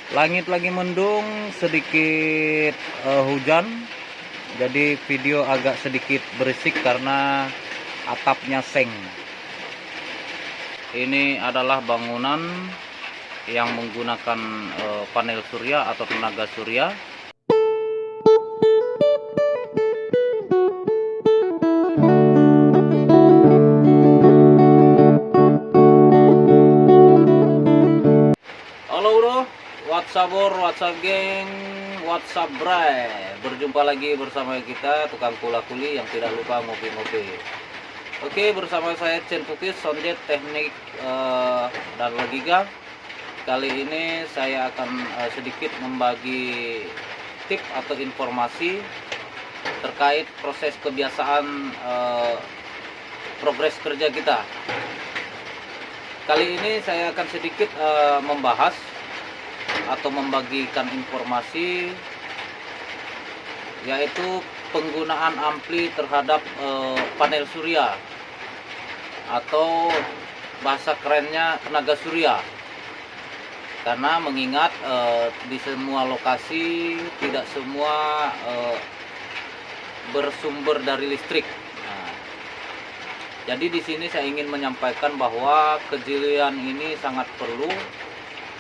Langit lagi mendung, sedikit hujan. Jadi video agak sedikit berisik karena atapnya seng. Ini adalah bangunan yang menggunakan panel surya atau tenaga surya. Halo bro, WhatsApp bro, WhatsApp geng, WhatsApp bray. Berjumpa lagi bersama kita tukang kula-kuli yang tidak lupa ngopi-ngopi. Oke, bersama saya Chen Putih, Soundjet Teknik dan Logika. Kali ini saya akan sedikit membagi tip atau informasi terkait proses kebiasaan progres kerja kita. Kali ini saya akan sedikit membahas atau membagikan informasi yaitu penggunaan ampli terhadap panel surya atau bahasa kerennya tenaga surya. Karena mengingat di semua lokasi tidak semua bersumber dari listrik. Jadi di sini saya ingin menyampaikan bahwa kejelian ini sangat perlu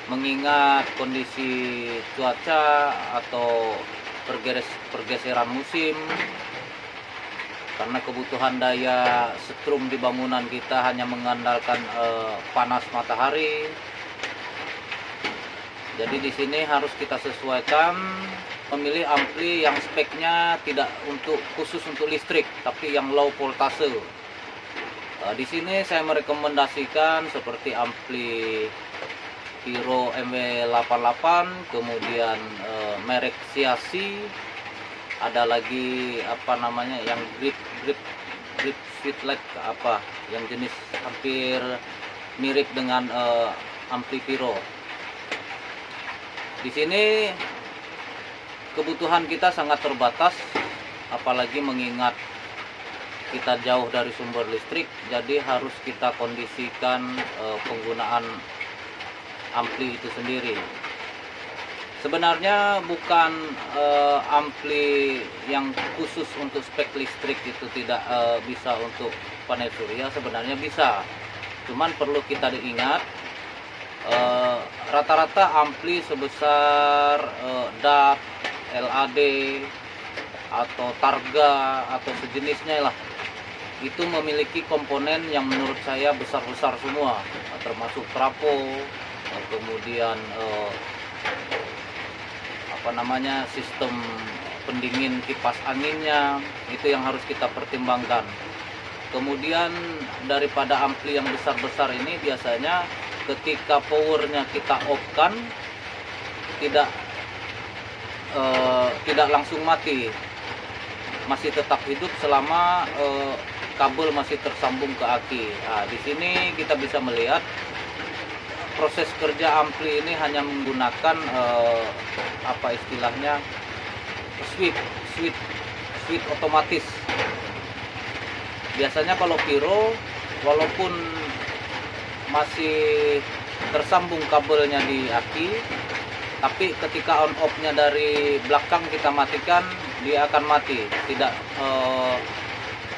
mengingat kondisi cuaca atau pergeseran musim, karena kebutuhan daya setrum di bangunan kita hanya mengandalkan panas matahari. Jadi di sini harus kita sesuaikan memilih ampli yang speknya tidak khusus untuk listrik, tapi yang low voltase. Di sini saya merekomendasikan seperti ampli Pyro MW88, kemudian merek Xiaoxi, ada lagi apa namanya yang grip Sweetlight apa yang jenis hampir mirip dengan ampli Pyro. Di sini kebutuhan kita sangat terbatas, apalagi mengingat kita jauh dari sumber listrik, jadi harus kita kondisikan penggunaan ampli itu sendiri. Sebenarnya bukan ampli yang khusus untuk spek listrik itu tidak bisa untuk panel surya, sebenarnya bisa. Cuman perlu kita diingat rata-rata ampli sebesar DAP, LAD atau Targa atau sejenisnya lah, itu memiliki komponen yang menurut saya besar-besar semua, termasuk trafo, kemudian apa namanya sistem pendingin kipas anginnya, itu yang harus kita pertimbangkan. Kemudian daripada ampli yang besar-besar ini biasanya ketika powernya kita off-kan tidak langsung mati, masih tetap hidup selama kabel masih tersambung ke aki. Nah, di sini kita bisa melihat proses kerja ampli ini hanya menggunakan apa istilahnya switch otomatis. Biasanya kalau Pyro walaupun masih tersambung kabelnya di aki, tapi ketika on off-nya dari belakang kita matikan, dia akan mati, tidak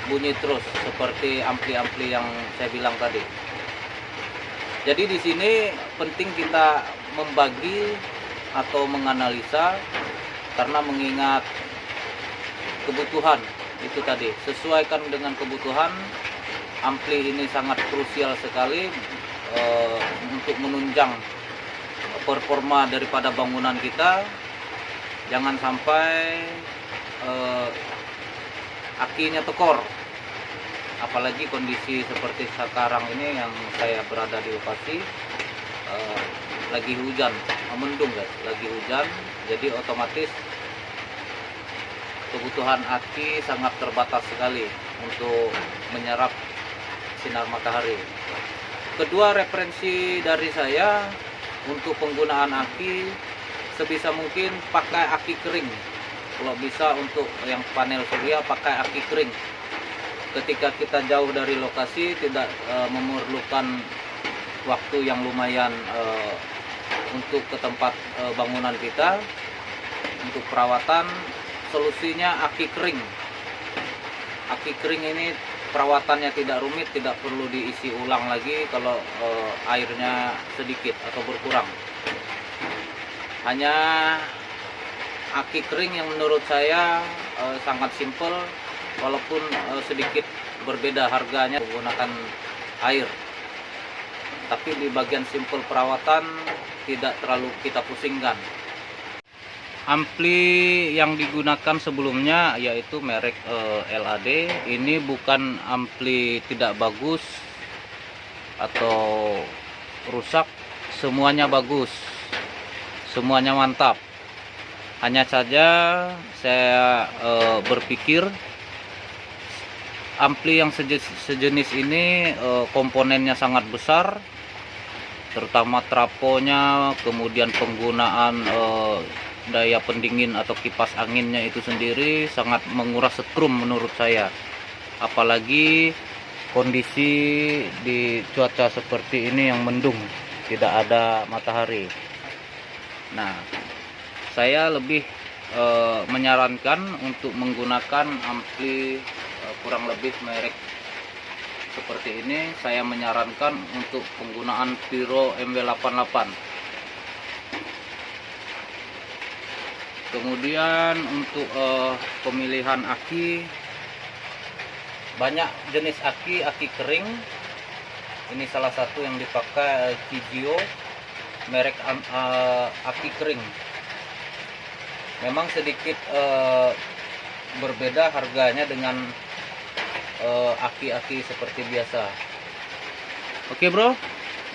bunyi terus seperti ampli-ampli yang saya bilang tadi. Jadi di sini penting kita membagi atau menganalisa, karena mengingat kebutuhan itu tadi, sesuaikan dengan kebutuhan. Ampli ini sangat krusial sekali untuk menunjang performa daripada bangunan kita. Jangan sampai akinya tekor, apalagi kondisi seperti sekarang ini yang saya berada di lokasi lagi hujan, mendung guys, lagi hujan, jadi otomatis kebutuhan aki sangat terbatas sekali untuk menyerap sinar matahari. Kedua, referensi dari saya untuk penggunaan aki, sebisa mungkin pakai aki kering. Kalau bisa untuk yang panel surya pakai aki kering. Ketika kita jauh dari lokasi tidak memerlukan waktu yang lumayan untuk ke tempat bangunan kita. Untuk perawatan, solusinya aki kering. Aki kering ini perawatannya tidak rumit, tidak perlu diisi ulang lagi kalau airnya sedikit atau berkurang. Hanya aki kering yang menurut saya sangat simpel, walaupun sedikit berbeda harganya menggunakan air. Tapi di bagian simpel perawatan tidak terlalu kita pusingkan. Ampli yang digunakan sebelumnya yaitu merek LAD. Ini bukan ampli tidak bagus atau rusak, semuanya bagus, semuanya mantap. Hanya saja saya berpikir ampli yang sejenis ini komponennya sangat besar, terutama trafonya, kemudian penggunaan daya pendingin atau kipas anginnya itu sendiri sangat menguras setrum menurut saya. Apalagi kondisi di cuaca seperti ini yang mendung, tidak ada matahari. Nah, saya lebih menyarankan untuk menggunakan ampli kurang lebih merek seperti ini. Saya menyarankan untuk penggunaan Pyro MW88. Kemudian untuk pemilihan aki, banyak jenis aki kering. Ini salah satu yang dipakai Kijio, merek aki kering. Memang sedikit berbeda harganya dengan aki-aki seperti biasa. Oke bro,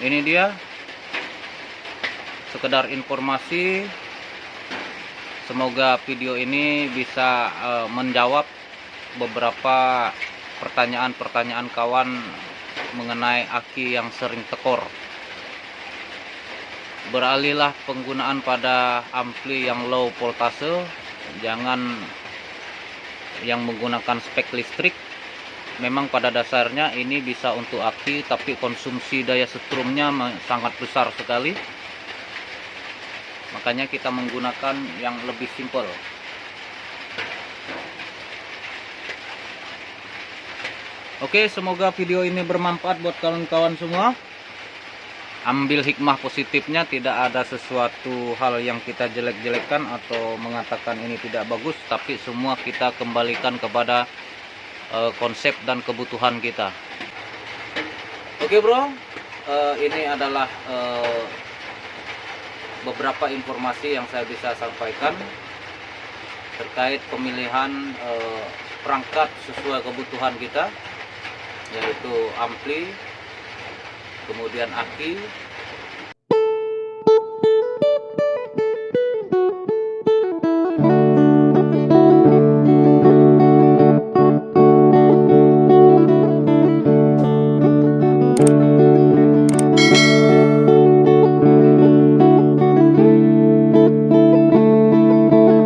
ini dia sekedar informasi. Semoga video ini bisa menjawab beberapa pertanyaan-pertanyaan kawan mengenai aki yang sering tekor. Beralihlah penggunaan pada ampli yang low voltase, jangan yang menggunakan spek listrik. Memang pada dasarnya ini bisa untuk aki, tapi konsumsi daya setrumnya sangat besar sekali. Makanya kita menggunakan yang lebih simpel. Oke, semoga video ini bermanfaat buat kawan-kawan semua. Ambil hikmah positifnya, tidak ada sesuatu hal yang kita jelek-jelekkan atau mengatakan ini tidak bagus, tapi semua kita kembalikan kepada konsep dan kebutuhan kita. Oke bro, ini adalah beberapa informasi yang saya bisa sampaikan terkait pemilihan perangkat sesuai kebutuhan kita, yaitu ampli, kemudian aki,